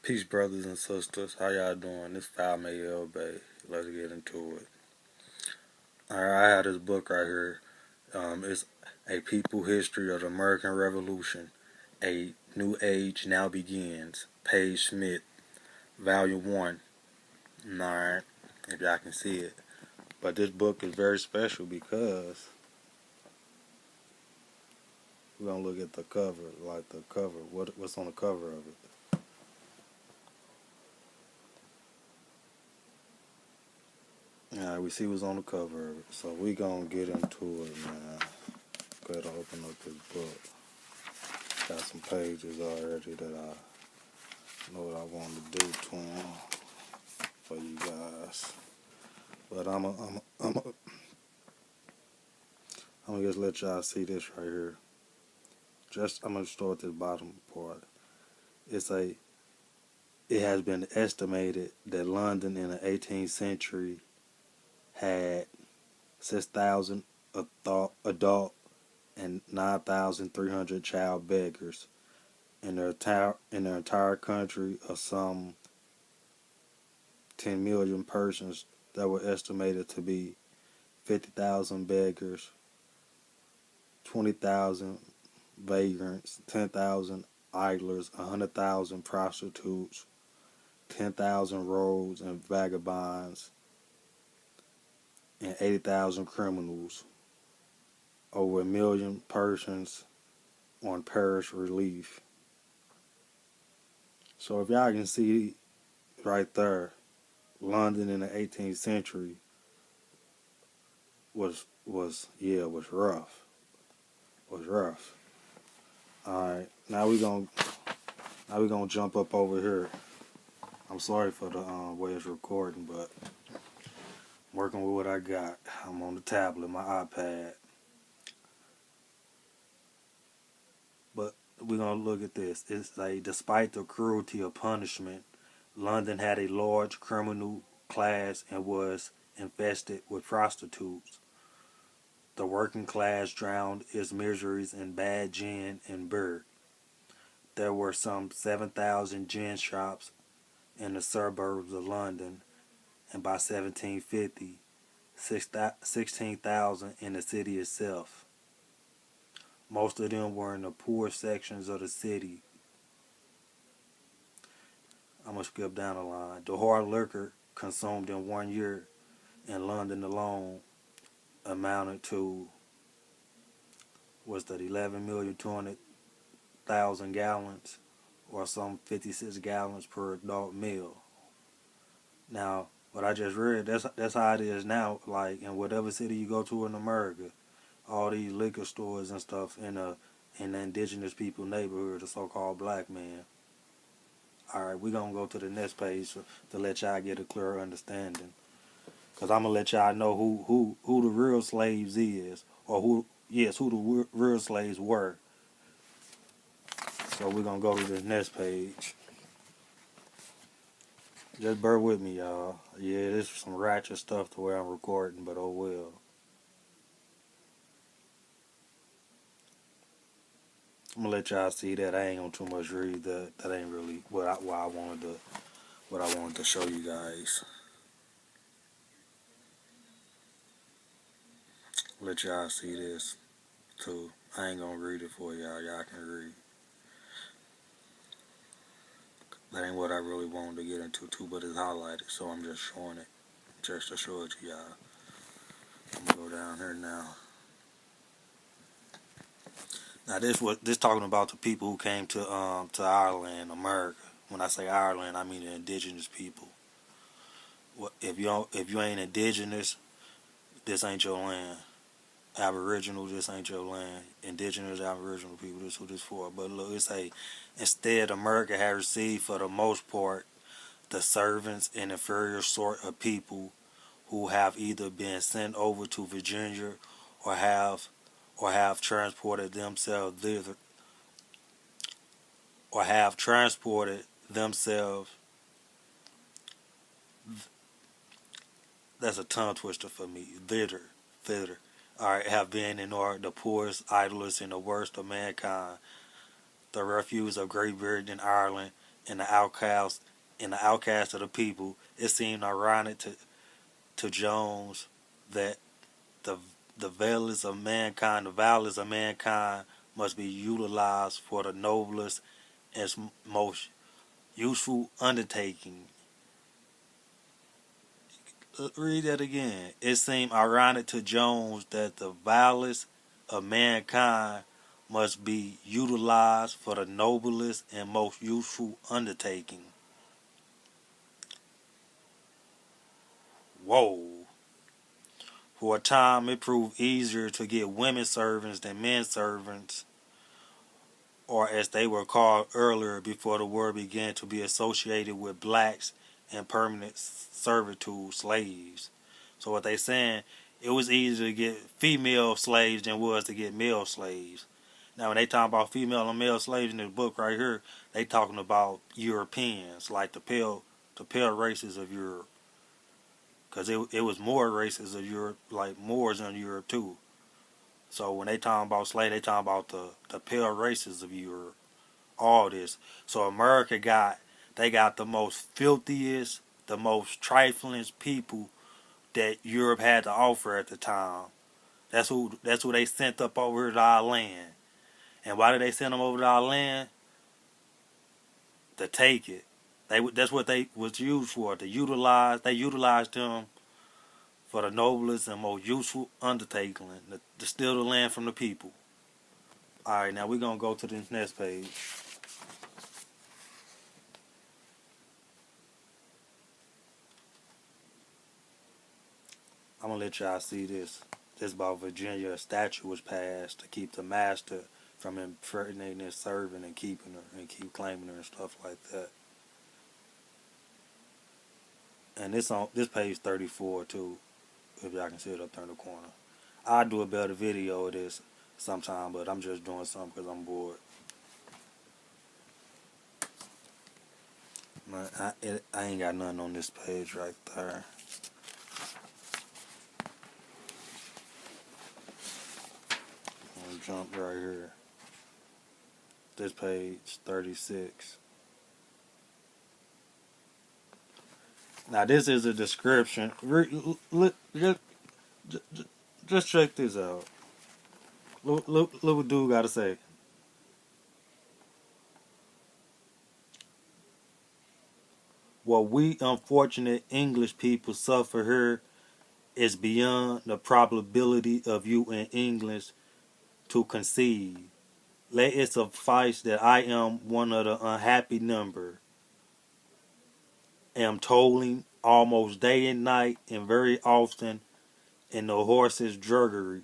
Peace, brothers and sisters. How y'all doing? This 5 Bay. Let's get into it. Alright, I have this book right here. It's A People History of the American Revolution. A New Age Now Begins. Page Smith, Volume 1. Alright, if y'all can see it. But this book is very special because we're going to look at the cover, like the cover. What's on the cover of it? Alright, we see what's on the cover of it. So we going to get into it, man. Go ahead and open up this book. Got some pages already that I know what I want to do to them for you guys. But I'm gonna just let y'all see this right here. I'm gonna start with this bottom part. It has been estimated that London in the 18th century had 6,000 adult and 9,300 child beggars in their entire country of some 10 million persons that were estimated to be 50,000 beggars, 20,000 vagrants, 10,000 idlers, 100,000 prostitutes, 10,000 rogues and vagabonds, and 80,000 criminals. Over 1 million persons on parish relief. So if y'all can see right there, London in the 18th century was rough. Was rough. Alright, now we gonna jump up over here. I'm sorry for the way it's recording, but I'm working with what I got. I'm on the tablet, my iPad. But we're gonna look at this. It's like, despite the cruelty of punishment, London had a large criminal class and was infested with prostitutes. The working class drowned its miseries in bad gin and beer. There were some 7,000 gin shops in the suburbs of London, and by 1750, 16,000 in the city itself. Most of them were in the poor sections of the city. I'm going to skip down the line. The hard liquor consumed in 1 year in London alone amounted to, 11,200,000 gallons, or some 56 gallons per adult meal. Now, what I just read, that's how it is now. Like, in whatever city you go to in America, all these liquor stores and stuff in the indigenous people neighborhood, the so-called black man. Alright, we're going to go to the next page to let y'all get a clearer understanding. Because I'm going to let y'all know who the real slaves is. Or who the real slaves were. So we're going to go to the next page. Just bear with me, y'all. Yeah, this is some ratchet stuff to where I'm recording, but oh well. I'm gonna let y'all see that. I ain't gonna too much read that. That ain't really what I wanted to show you guys. Let y'all see this too. I ain't gonna read it for y'all. Y'all can read. That ain't what I really wanted to get into too, but it's highlighted, so I'm just showing it, just to show it to y'all. I'm gonna go down here now. Now this talking about the people who came to Ireland, America. When I say Ireland, I mean the indigenous people. If you ain't indigenous, this ain't your land. Aboriginal, this ain't your land. Indigenous, Aboriginal people, this who this for. But look, it say, instead, America has received, for the most part, the servants and inferior sort of people who have either been sent over to Virginia or have transported themselves thither, or have transported themselves. That's a tongue twister for me. Thither. Alright, have been in order the poorest, idlest, and the worst of mankind. The refuse of Great Britain and Ireland and the outcast of the people, it seemed ironic to Jones that the the violence of mankind must be utilized for the noblest and most useful undertaking. Read that again. It seemed ironic to Jones that the violence of mankind must be utilized for the noblest and most useful undertaking. Whoa. For a time, it proved easier to get women servants than men servants, or as they were called earlier before the word began to be associated with blacks and permanent servitude, slaves. So what they saying, it was easier to get female slaves than it was to get male slaves. Now when they talk about female and male slaves in this book right here, they talking about Europeans, like the pale races of Europe. Because it was more races of Europe, like Moors in Europe too. So when they talking about slaves, they talking about the pale races of Europe. All this. So America got the most filthiest, the most trifling people that Europe had to offer at the time. That's who they sent up over to our land. And why did they send them over to our land? To take it. That's what they was used for. To utilize. They utilized them for the noblest and most useful undertaking, to steal the land from the people. All right, now we're gonna go to this next page. I'm gonna let y'all see this. This about Virginia. A statute was passed to keep the master from impregnating his servant and keeping her and keep claiming her and stuff like that. And this on this page 34 too, if y'all can see it up there in the corner. I'll do a better video of this sometime, but I'm just doing something because I'm bored. I ain't got nothing on this page right there. I'm gonna jump right here. This page 36. Now this is a description. Just check this out. Look what dude got to say. What we unfortunate English people suffer here is beyond the probability of you in English to conceive. Let it suffice that I am one of the unhappy number, am toiling almost day and night and very often in the horse's drudgery,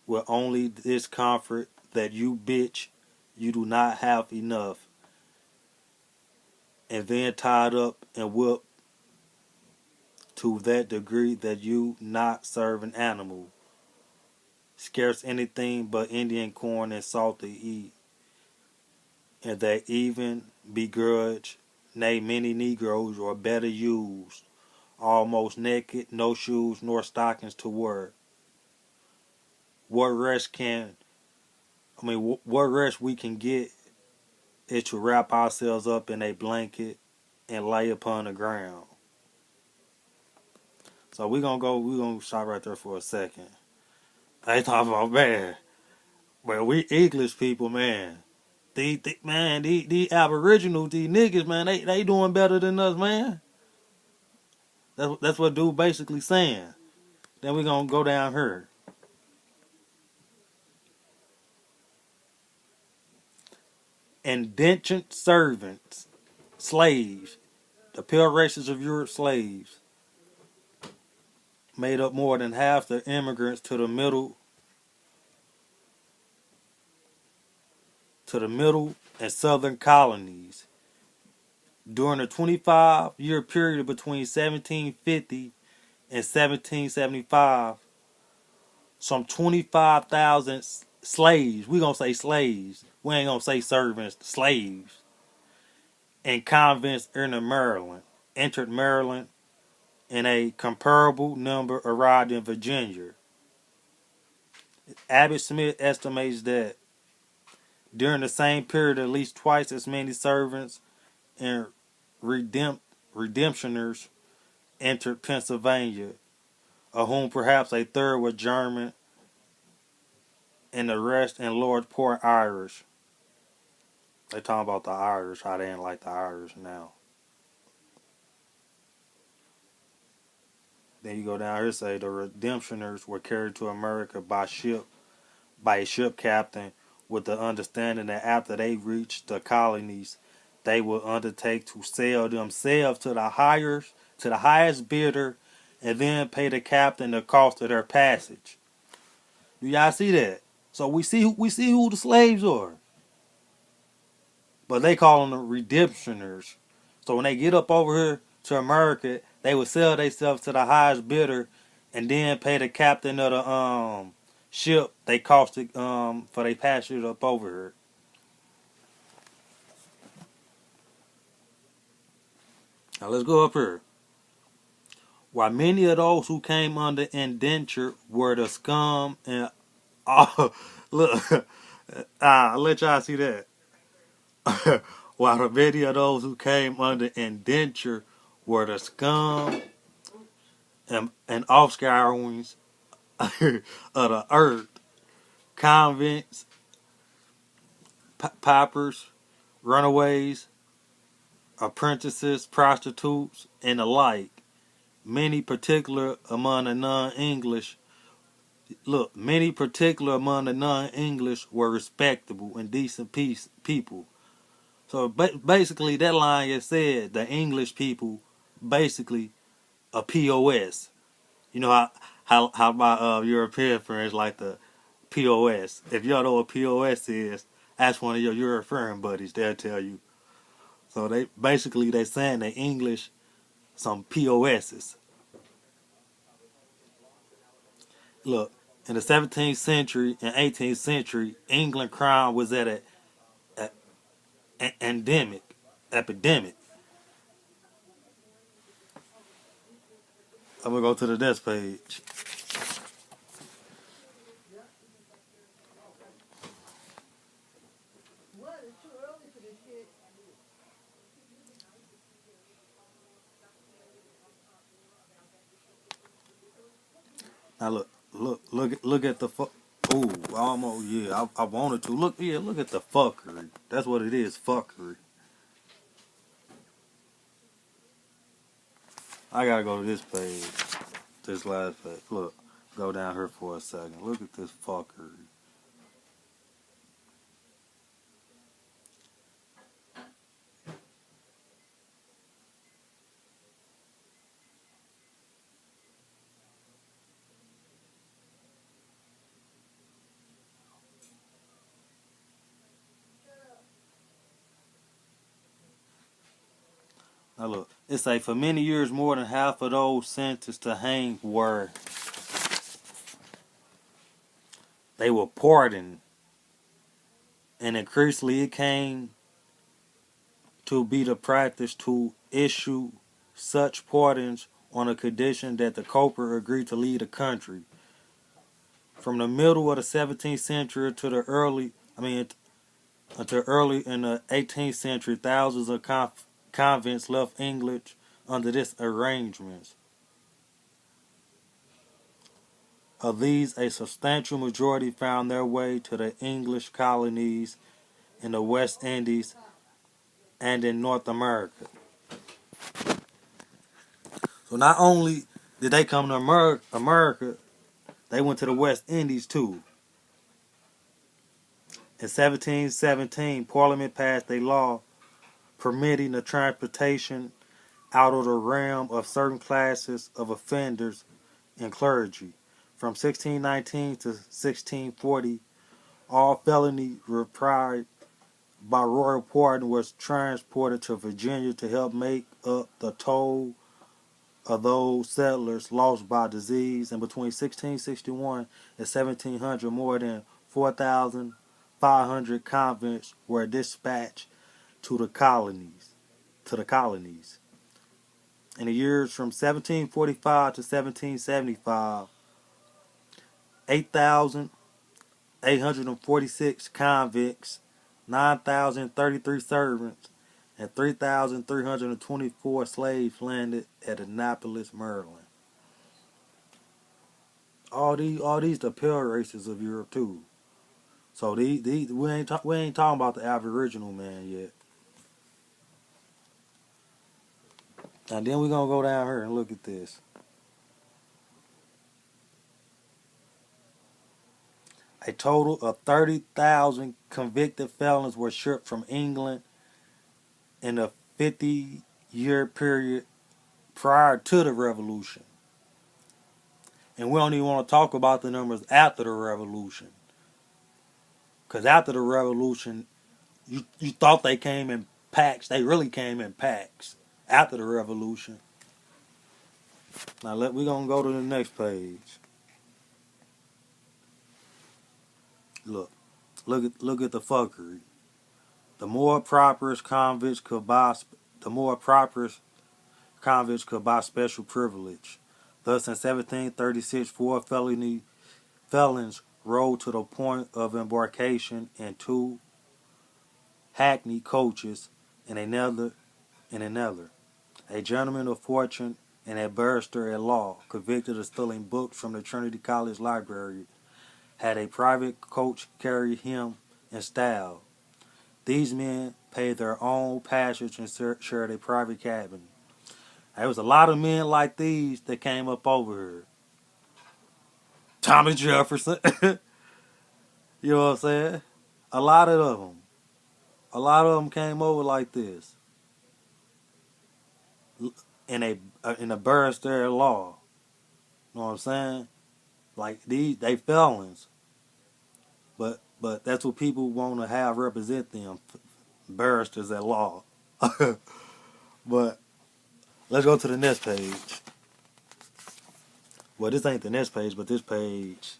with only this comfort that you bitch you do not have enough, and then tied up and whipped to that degree that you not serve an animal, scarce anything but Indian corn and salt to eat, and that even begrudge, nay many Negroes are better used, almost naked, no shoes nor stockings to wear. What rest can what rest we can get is to wrap ourselves up in a blanket and lay upon the ground. So we're gonna stop right there for a second. They talking about, man, well, we English people, man. These Aboriginal, these niggas, man, they doing better than us, man. That's what dude basically saying. Then we gonna go down here. Indentured servants, slaves, the pale races of Europe slaves, made up more than half the immigrants to the middle and southern colonies. During the 25-year period between 1750 and 1775, some 25,000 slaves, we gonna say slaves, we ain't gonna say servants, slaves, and convicts entered Maryland, and a comparable number arrived in Virginia. Abbott Smith estimates that during the same period, at least twice as many servants and redemptioners entered Pennsylvania, of whom perhaps a third were German and the rest in large part Irish. They talking about the Irish, how they ain't like the Irish now. Then you go down here, say the redemptioners were carried to America by a ship captain with the understanding that after they reached the colonies, they would undertake to sell themselves to the highest bidder, and then pay the captain the cost of their passage. Do y'all see that? So we see who the slaves are, but they call them the redemptioners. So when they get up over here to America, they would sell themselves to the highest bidder, and then pay the captain of the ship they cost it for their passage up over here. Now let's go up here. While many of those who came under indenture were the scum and oh, look, I'll let y'all see that. While the many of those who came under indenture were the scum and offscourings of the earth, convicts, paupers, runaways, apprentices, prostitutes, and the like. Many particular among the non-English many particular among the non-English were respectable and decent people. So basically, that line just said the English people basically a POS. You know how my European friends like the POS. If y'all know what POS is, ask one of your European buddies. They'll tell you. So they saying the English some POSs. Look, in the 17th century and 18th century, England crime was at an epidemic. I'm gonna go to the next page. Now look at the Ooh, almost yeah. I wanted to look at the fuckery. That's what it is, fuckery. I gotta go to this page, this last page. Look, go down here for a second. Look at this fuckery. Now look, it say for many years more than half of those sentenced to hang they were pardoned, and increasingly it came to be the practice to issue such pardons on a condition that the culprit agreed to leave the country. From the middle of the 17th century to the until early in the 18th century, thousands of convicts left England under this arrangement. Of these, a substantial majority found their way to the English colonies in the West Indies and in North America. So not only did they come to America, they went to the West Indies too. In 1717, Parliament passed a law permitting the transportation out of the realm of certain classes of offenders and clergy. From 1619 to 1640, all felony reprieved by royal pardon was transported to Virginia to help make up the toll of those settlers lost by disease. And between 1661 and 1700, more than 4,500 convicts were dispatched to the colonies. In the years from 1745 to 1775, 8,846 convicts, 9,033 servants, and 3,324 slaves landed at Annapolis, Maryland. All these the pale races of Europe too. So these we ain't talking about the Aboriginal man yet. And then we're gonna go down here and look at this. A total of 30,000 convicted felons were shipped from England in a 50-year period prior to the revolution. And we don't even want to talk about the numbers after the revolution. Because after the revolution, you thought they came in packs. They really came in packs after the revolution. Now we're going to go to the next page. Look at the fuckery. The more prosperous convicts could buy special privilege. Thus, in 1736, 4 felons rode to the point of embarkation in 2 hackney coaches in another. A gentleman of fortune and a barrister at law, convicted of stealing books from the Trinity College library, had a private coach carry him in style. These men paid their own passage and shared a private cabin. There was a lot of men like these that came up over here. Thomas Jefferson. You know what I'm saying? A lot of them. A lot of them came over like this. In a barrister at law. You know what I'm saying? Like they felons. But that's what people want to have represent them. Barristers at law. But let's go to the next page. Well, this ain't the next page, but this page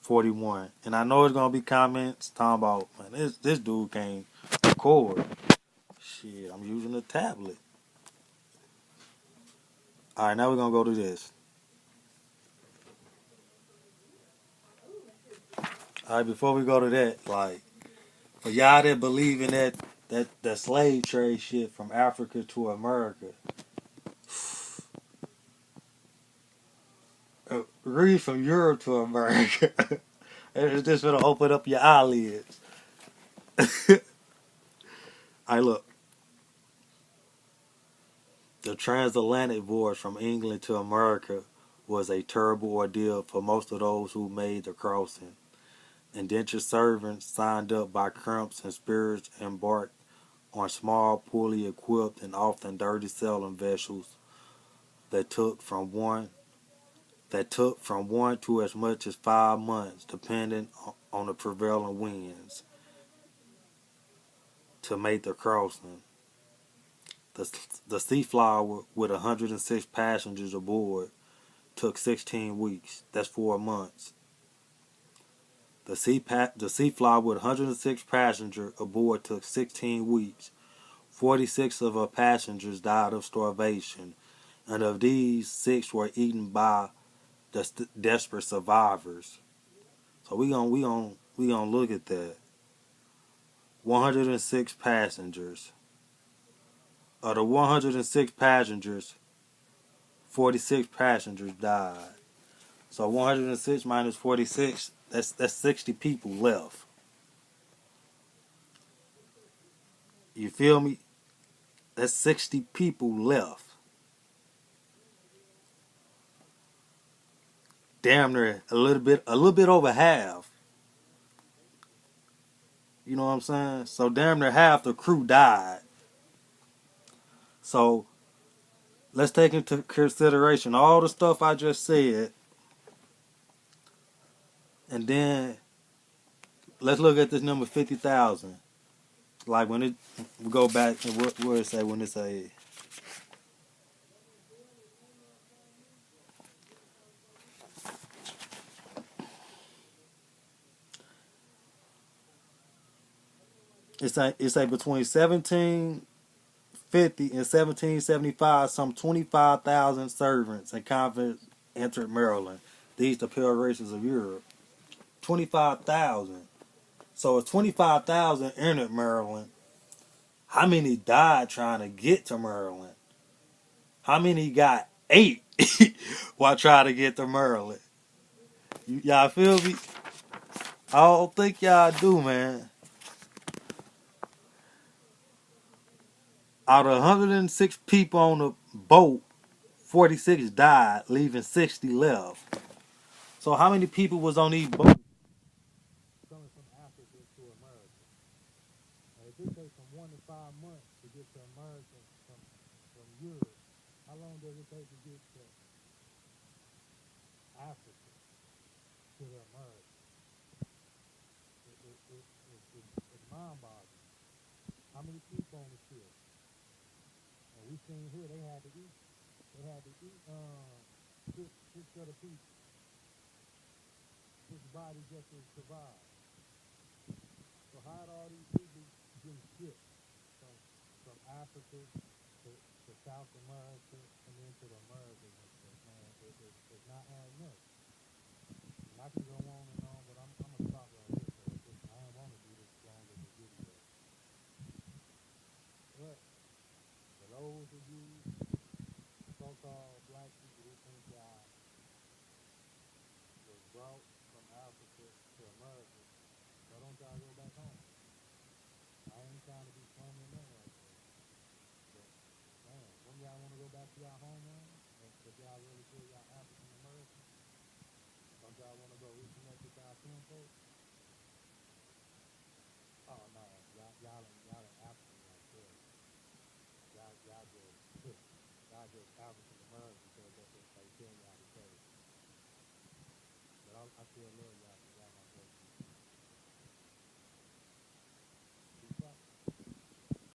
41. And I know it's gonna be comments talking about, man, this dude can't record. Shit, I'm using a tablet. Alright, now we're gonna go to this. Alright, before we go to that, like, for y'all that believe in that slave trade shit from Africa to America, read from Europe to America. It's just gonna open up your eyelids. Alright, look. The transatlantic voyage from England to America was a terrible ordeal for most of those who made the crossing. Indentured servants signed up by crimps and spirits embarked on small, poorly equipped, and often dirty sailing vessels that took from one to as much as 5 months, depending on the prevailing winds, to make the crossing. The Seaflower, with 106 passengers aboard, took 16 weeks. That's 4 months. The Seaflower, with 106 passengers aboard, took 16 weeks. 46 of her passengers died of starvation, and of these, 6 were eaten by the desperate survivors. So we gonna look at that. 106 passengers. Of the 106 passengers, 46 passengers died. So 106 minus 46, that's 60 people left. You feel me? That's 60 people left. Damn near a little bit over half. You know what I'm saying? So damn near half the crew died. So let's take into consideration all the stuff I just said, and then let's look at this number 50,000. Like when we go back and what it say when it say. It's a between 1750 and 1775, some 25,000 servants and convicts entered Maryland. These the pale races of Europe. 25,000. So if 25,000 entered Maryland, How many died trying to get to Maryland? How many got ate while trying to get to Maryland? Y'all feel me? I don't think y'all do, man. Out of 106 people on the boat, 46 died, leaving 60 left. So how many people was on these boats coming from Africa to America? Now, if it takes from 1 to 5 months to get to America from Europe, how long does it take to get to Africa to the America? It's mind-boggling. How many people on the ship? And we seen here they had to eat. They had to eat six other people. Six bodies just to survive. So how did all these people get shipped from Africa to South America and then to the Americas and stuff, man? It's not adding up. And I can go on, but I'm gonna stop right here because I don't want to do this long as a video. But for those of you so-called black people who think y'all was brought from Africa to America, why don't y'all go back home? I ain't trying to be funny or nothing like that. But man, when y'all want to go back to y'all homeland, if y'all really feel y'all African American, don't y'all want to go reconnect with y'all kinfolk? Oh no, y'all ain't African like that. Y'all just African American because that's what they tell y'all to say. But I still love y'all.